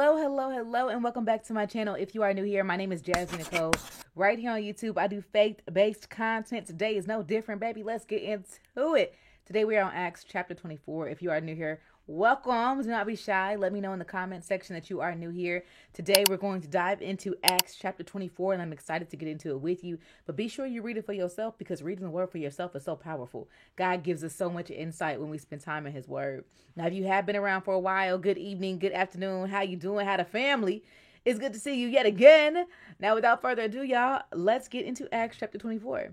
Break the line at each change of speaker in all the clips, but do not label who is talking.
Hello, and welcome back to my channel. If you are new here, my name is Jasmine Nicole. Right here on YouTube, I do faith-based content. Today is no different, baby. Let's get into it. Today we are on Acts chapter 24. If you are new here, welcome. Do not be shy. Let me know in the comment section that you are new here. Today we're going to dive into Acts chapter 24, and I'm excited to get into it with you. But be sure you read it for yourself, because reading the word for yourself is so powerful. God gives us so much insight when we spend time in his word. Now, if you have been around for a while, good evening, good afternoon. How you doing? How the family? It's good to see you yet again. Now, without further ado, y'all, let's get into Acts chapter 24.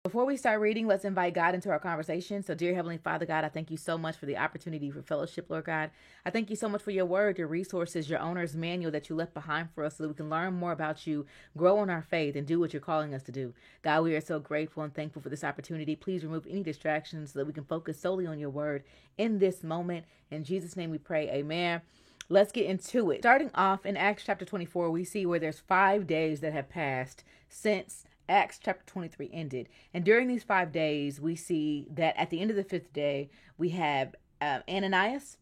Before we start reading, let's invite God into our conversation. So, dear Heavenly Father, God, I thank you so much for the opportunity for fellowship, Lord God. I thank you so much for your word, your resources, your owner's manual that you left behind for us so that we can learn more about you, grow in our faith, and do what you're calling us to do. God, we are so grateful and thankful for this opportunity. Please remove any distractions so that we can focus solely on your word in this moment. In Jesus' name we pray, amen. Let's get into it. Starting off in Acts chapter 24, we see where there's 5 days that have passed since Acts chapter 23 ended. And during these 5 days, we see that at the end of the 5th day, we have Ananias,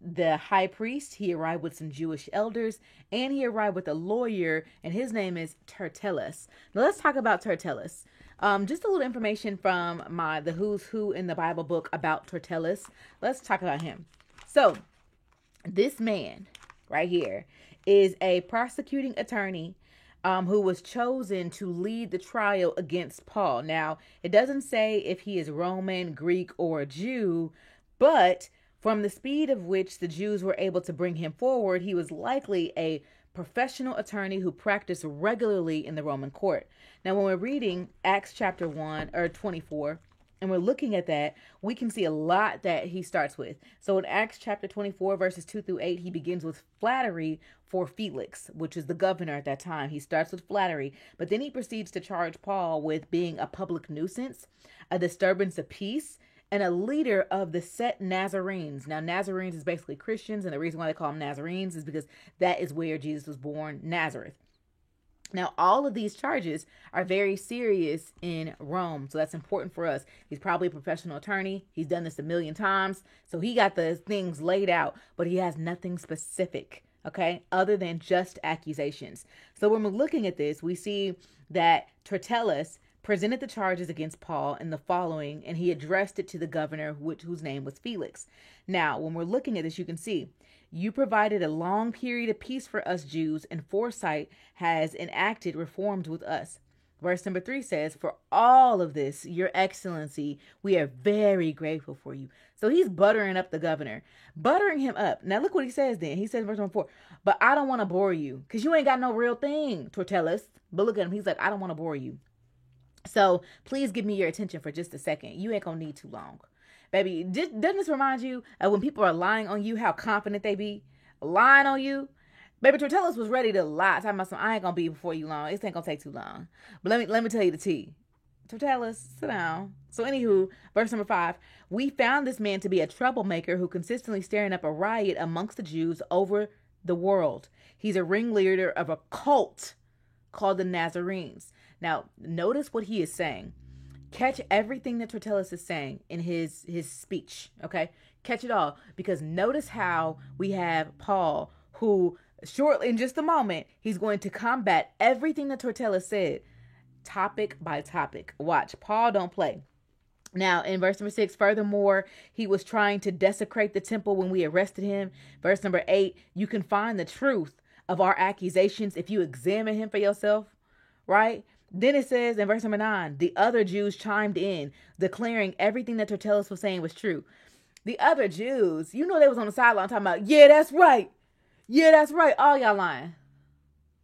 the high priest. He arrived with some Jewish elders, and he arrived with a lawyer, and his name is Tertullus. Now let's talk about Tertullus. Just a little information from the Who's Who in the Bible book about Tertullus. Let's talk about him. So this man right here is a prosecuting attorney who was chosen to lead the trial against Paul. Now, it doesn't say if he is Roman, Greek, or a Jew, but from the speed of which the Jews were able to bring him forward, he was likely a professional attorney who practiced regularly in the Roman court. Now, when we're reading Acts chapter 24, and we're looking at that, we can see a lot that he starts with. So in Acts chapter 24, verses 2 through 8, he begins with flattery for Felix, which is the governor at that time. He starts with flattery, but then he proceeds to charge Paul with being a public nuisance, a disturbance of peace, and a leader of the set Nazarenes. Now, Nazarenes is basically Christians, and the reason why they call them Nazarenes is because that is where Jesus was born, Nazareth. Now, all of these charges are very serious in Rome, so that's important for us. He's probably a professional attorney. He's done this a million times, so he got the things laid out, but he has nothing specific, okay, other than just accusations. So when we're looking at this, we see that Tertullus presented the charges against Paul in the following, and he addressed it to the governor, whose name was Felix. Now, when we're looking at this, you can see, you provided a long period of peace for us Jews, and foresight has enacted reforms with us. Verse number 3 says, for all of this, your excellency, we are very grateful for you. So he's buttering up the governor, buttering him up. Now look what he says then. He says, verse number 4, but I don't want to bore you because you ain't got no real thing, Tertullus. But look at him. He's like, I don't want to bore you. So please give me your attention for just a second. You ain't going to need too long. Baby, doesn't this remind you of when people are lying on you, how confident they be? Lying on you? Baby, Tertullus was ready to lie, talking about some, I ain't going to be before you long. This ain't going to take too long. But let me tell you the tea. Tertullus, sit down. So anywho, verse number 5, we found this man to be a troublemaker who consistently stirring up a riot amongst the Jews over the world. He's a ringleader of a cult called the Nazarenes. Now, notice what he is saying. Catch everything that Tertullus is saying in his speech, okay? Catch it all, because notice how we have Paul, who shortly, in just a moment, he's going to combat everything that Tertullus said, topic by topic. Watch, Paul don't play. Now, in verse number 6, furthermore, he was trying to desecrate the temple when we arrested him. Verse number 8, you can find the truth of our accusations if you examine him for yourself, right? Then it says in verse number 9, the other Jews chimed in, declaring everything that Tertullus was saying was true. The other Jews, they was on the sideline talking about, yeah, that's right. Yeah, that's right. All y'all lying.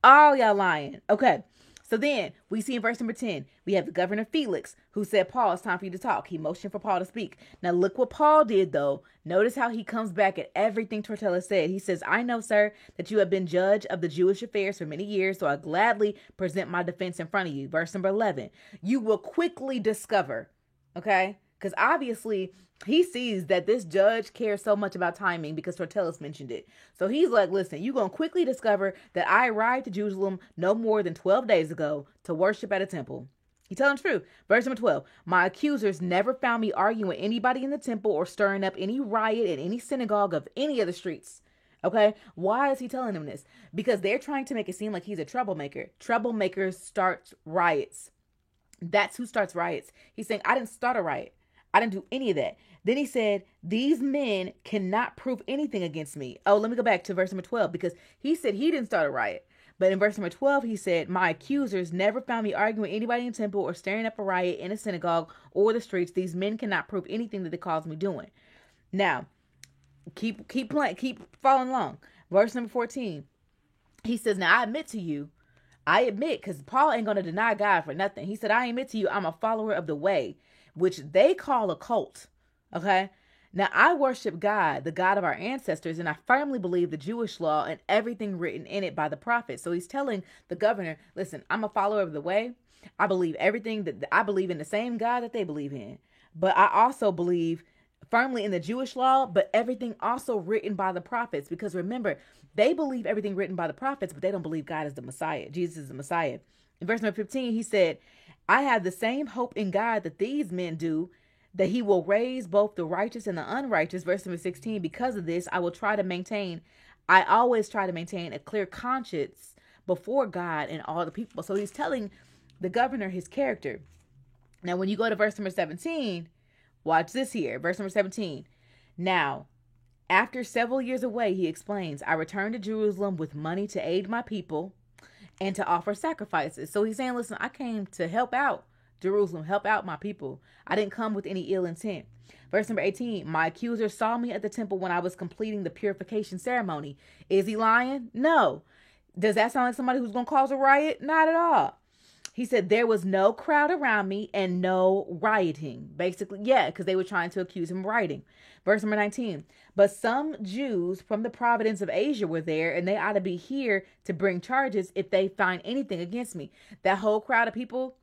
All y'all lying. Okay. So then we see in verse number 10, we have the governor Felix, who said, Paul, it's time for you to talk. He motioned for Paul to speak. Now look what Paul did, though. Notice how he comes back at everything Tertullus said. He says, I know, sir, that you have been judge of the Jewish affairs for many years, so I gladly present my defense in front of you. Verse number 11, you will quickly discover, okay, Because obviously he sees that this judge cares so much about timing because Tertullus mentioned it. So he's like, listen, you're going to quickly discover that I arrived to Jerusalem no more than 12 days ago to worship at a temple. He's telling the truth. Verse number 12. My accusers never found me arguing with anybody in the temple or stirring up any riot in any synagogue of any of the streets. Okay? Why is he telling them this? Because they're trying to make it seem like he's a troublemaker. Troublemakers start riots. That's who starts riots. He's saying, I didn't start a riot. I didn't do any of that. Then he said, these men cannot prove anything against me. Oh, let me go back to verse number 12, because he said he didn't start a riot. But in verse number 12, he said, my accusers never found me arguing with anybody in the temple or stirring up a riot in a synagogue or the streets. These men cannot prove anything that they caused me doing. Now, keep following along. Verse number 14, he says, now I admit, because Paul ain't going to deny God for nothing. He said, I admit to you, I'm a follower of the way, which they call a cult. Okay? Now, I worship God, the God of our ancestors, and I firmly believe the Jewish law and everything written in it by the prophets. So he's telling the governor, listen, I'm a follower of the way. I believe everything I believe in the same God that they believe in. But I also believe firmly in the Jewish law, but everything also written by the prophets. Because remember, they believe everything written by the prophets, but they don't believe God is the Messiah. Jesus is the Messiah. In verse number 15, he said, I have the same hope in God that these men do, that he will raise both the righteous and the unrighteous. Verse number 16, because of this, I always try to maintain a clear conscience before God and all the people. So he's telling the governor his character. Now, when you go to verse number 17, watch this here. Verse number 17. Now, after several years away, he explains, I returned to Jerusalem with money to aid my people and to offer sacrifices. So he's saying, listen, I came to help out Jerusalem, help out my people. I didn't come with any ill intent. Verse number 18, my accuser saw me at the temple when I was completing the purification ceremony. Is he lying? No. Does that sound like somebody who's going to cause a riot? Not at all. He said there was no crowd around me and no rioting. Basically, yeah, because they were trying to accuse him of rioting. Verse number 19, but some Jews from the province of Asia were there, and they ought to be here to bring charges if they find anything against me. That whole crowd of people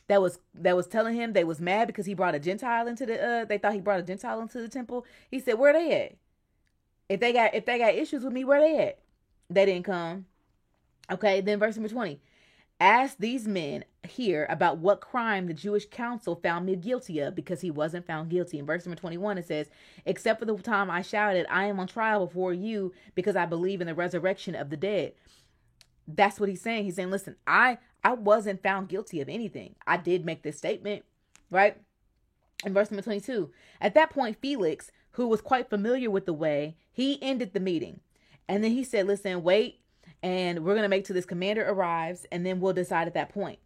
that was telling him they was mad because he brought a Gentile into they thought he brought a Gentile into the temple. He said, where they at? If they got issues with me, where they at? They didn't come. Okay, then verse number 20. Ask these men here about what crime the Jewish council found me guilty of, because he wasn't found guilty. In verse number 21, it says, except for the time I shouted, I am on trial before you because I believe in the resurrection of the dead. That's what he's saying. He's saying, listen, I wasn't found guilty of anything. I did make this statement, right? In verse number 22, at that point, Felix, who was quite familiar with the way, he ended the meeting. And then he said, listen, wait, and we're going to make till this commander arrives, and then we'll decide at that point.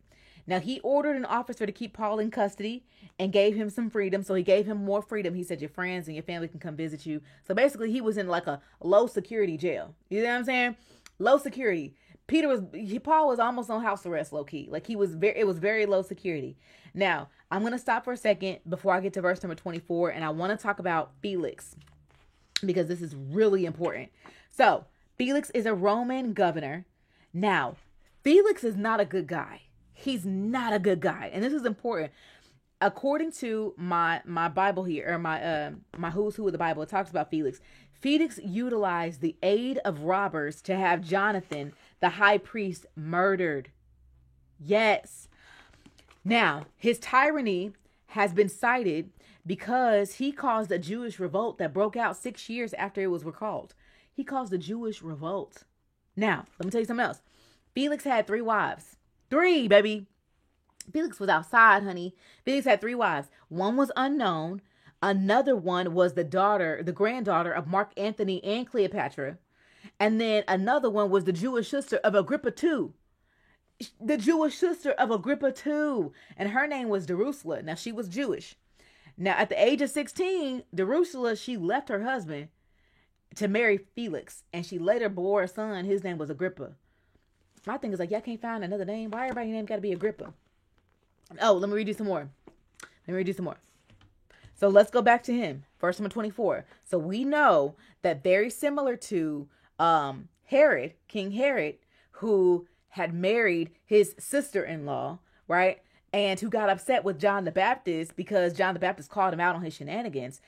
Now, he ordered an officer to keep Paul in custody and gave him some freedom. So he gave him more freedom. He said, your friends and your family can come visit you. So basically, he was in like a low security jail. You know what I'm saying? Low security. Paul was almost on house arrest, low key. Like it was very low security. Now, I'm going to stop for a second before I get to verse number 24. And I want to talk about Felix, because this is really important. So Felix is a Roman governor. Now, Felix is not a good guy. He's not a good guy. And this is important. According to my Bible here, or my Who's Who of the Bible, it talks about Felix. Felix utilized the aid of robbers to have Jonathan, the high priest, murdered. Yes. Now, his tyranny has been cited because he caused a Jewish revolt that broke out 6 years after it was recalled. He caused a Jewish revolt. Now, let me tell you something else. Felix had 3 wives. 3, baby. Felix was outside, honey. Felix had 3 wives. One was unknown. Another one was the granddaughter of Mark Antony and Cleopatra. And then another one was the Jewish sister of Agrippa II. The Jewish sister of Agrippa II. And her name was Drusilla. Now, she was Jewish. Now, at the age of 16, Drusilla, she left her husband to marry Felix. And she later bore a son. His name was Agrippa. My thing is like, y'all can't find another name. Why everybody's name got to be Agrippa? Oh, let me read you some more. So let's go back to him. Verse number 24. So we know that very similar to Herod, King Herod, who had married his sister-in-law, right? and who got upset with John the Baptist because John the Baptist called him out on his shenanigans,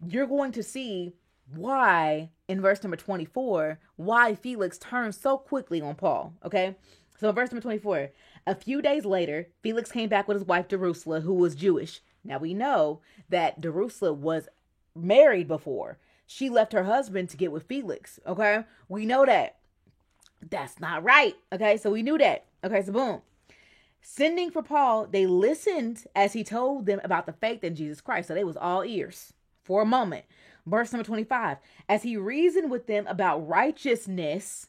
you're going to see why in verse number 24, why Felix turned so quickly on Paul. Okay. So in verse number 24, a few days later, Felix came back with his wife Drusilla, who was Jewish. Now we know that Drusilla was married before. She left her husband to get with Felix. Okay. We know that. That's not right. Okay. So we knew that. Okay. So boom. Sending for Paul, they listened as he told them about the faith in Jesus Christ. So they was all ears for a moment. Verse number 25, as he reasoned with them about righteousness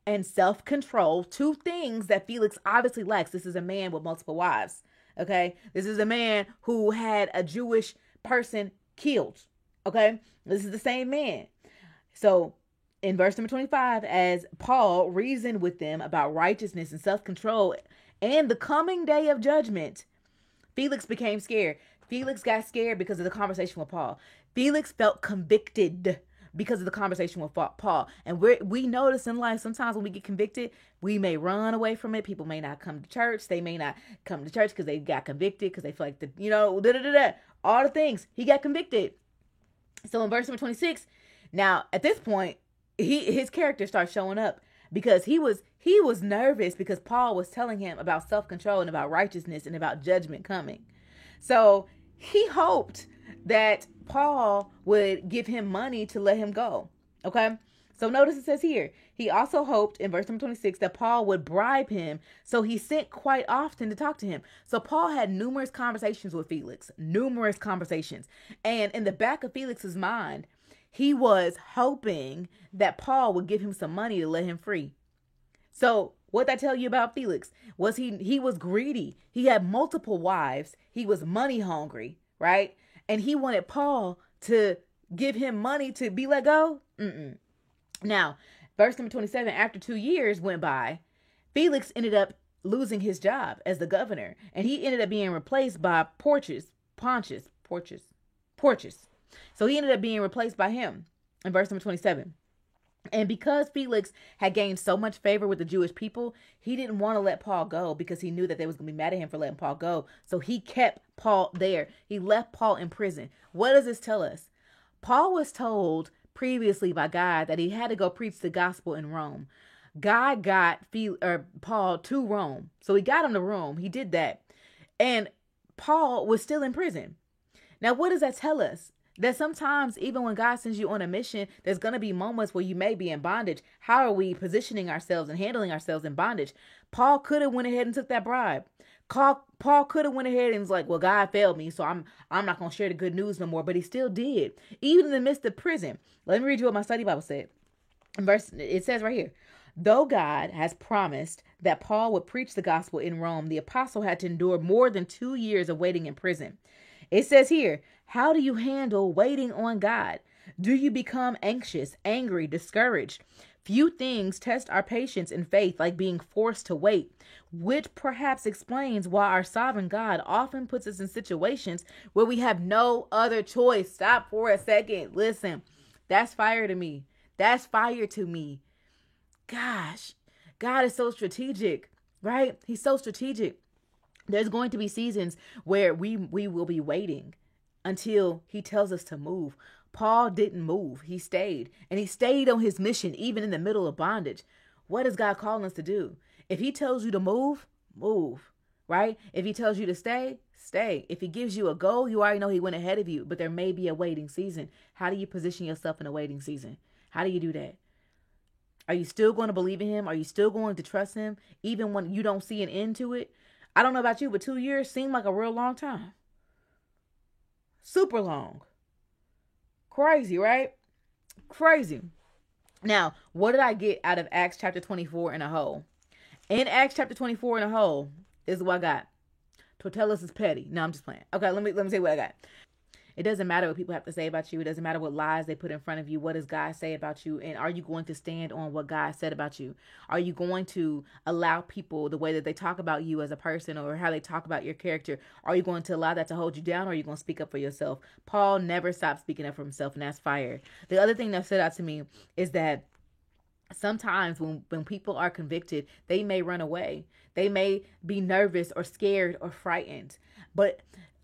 and self-control, two things that Felix obviously lacks. This is a man with multiple wives. Okay. This is a man who had a Jewish person killed. Okay. This is the same man. So in verse number 25, as Paul reasoned with them about righteousness and self-control and the coming day of judgment, Felix became scared. Felix got scared because of the conversation with Paul. Felix felt convicted because of the conversation with Paul. And we notice in life, sometimes when we get convicted, we may run away from it. People may not come to church. They may not come to church because they got convicted, because they feel like, all the things. He got convicted. So in verse number 26, now at this point, his character starts showing up because he was nervous because Paul was telling him about self-control and about righteousness and about judgment coming. So he hoped that Paul would give him money to let him go. Okay. So notice it says here, he also hoped in verse number 26 that Paul would bribe him. So he sent quite often to talk to him. So Paul had numerous conversations with Felix, numerous conversations. And in the back of Felix's mind, he was hoping that Paul would give him some money to let him free. So what did I tell you about Felix? Was he was greedy. He had multiple wives. He was money hungry, right? And he wanted Paul to give him money to be let go. Now, verse number 27, after 2 years went by, Felix ended up losing his job as the governor. And he ended up being replaced by Porcius. So he ended up being replaced by him in verse number 27. And because Felix had gained so much favor with the Jewish people, he didn't want to let Paul go because he knew that they was going to be mad at him for letting Paul go. So he kept Paul there. He left Paul in prison. What does this tell us? Paul was told previously by God that he had to go preach the gospel in Rome. God got Paul to Rome. So he got him to Rome. He did that. And Paul was still in prison. Now, what does that tell us? That sometimes even when God sends you on a mission, there's going to be moments where you may be in bondage. How are we positioning ourselves and handling ourselves in bondage? Paul could have went ahead and took that bribe. Paul could have went ahead and was like, well, God failed me, so I'm not going to share the good news no more. But he still did, even in the midst of prison. Let me read you what my study Bible said. It says right here, though God has promised that Paul would preach the gospel in Rome, the apostle had to endure more than 2 years of waiting in prison. It says here, how do you handle waiting on God? Do you become anxious, angry, discouraged? Few things test our patience and faith like being forced to wait, which perhaps explains why our sovereign God often puts us in situations where we have no other choice. Stop for a second. Listen, that's fire to me. That's fire to me. Gosh, God is so strategic, right? He's so strategic. There's going to be seasons where we will be waiting until he tells us to move. Paul didn't move. He stayed. And he stayed on his mission, even in the middle of bondage. What is God calling us to do? If he tells you to move, move, right? If he tells you to stay, stay. If he gives you a goal, you already know he went ahead of you, but there may be a waiting season. How do you position yourself in a waiting season? How do you do that? Are you still going to believe in him? Are you still going to trust him, even when you don't see an end to it? I don't know about you, but 2 years seemed like a real long time. Super long. Crazy, right? Crazy. Now, what did I get out of Acts chapter 24 in a whole? In Acts chapter 24 in a whole, this is what I got. Tertullus is petty. No, I'm just playing. Okay, let me say what I got. It doesn't matter what people have to say about you. It doesn't matter what lies they put in front of you. What does God say about you? And are you going to stand on what God said about you? Are you going to allow people, the way that they talk about you as a person or how they talk about your character, are you going to allow that to hold you down, or are you going to speak up for yourself? Paul never stopped speaking up for himself, and that's fire. The other thing that stood out to me is that sometimes when people are convicted, they may run away. They may be nervous or scared or frightened. But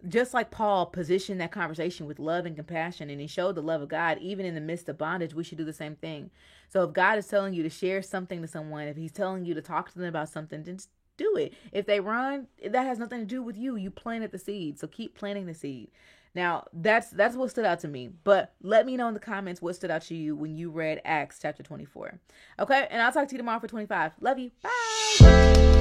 just like Paul positioned that conversation with love and compassion, and he showed the love of God, even in the midst of bondage, we should do the same thing. So if God is telling you to share something to someone, if he's telling you to talk to them about something, then just do it. If they run, that has nothing to do with you. You planted the seed. So keep planting the seed. Now, that's what stood out to me. But let me know in the comments what stood out to you when you read Acts chapter 24. Okay? And I'll talk to you tomorrow for 25. Love you. Bye.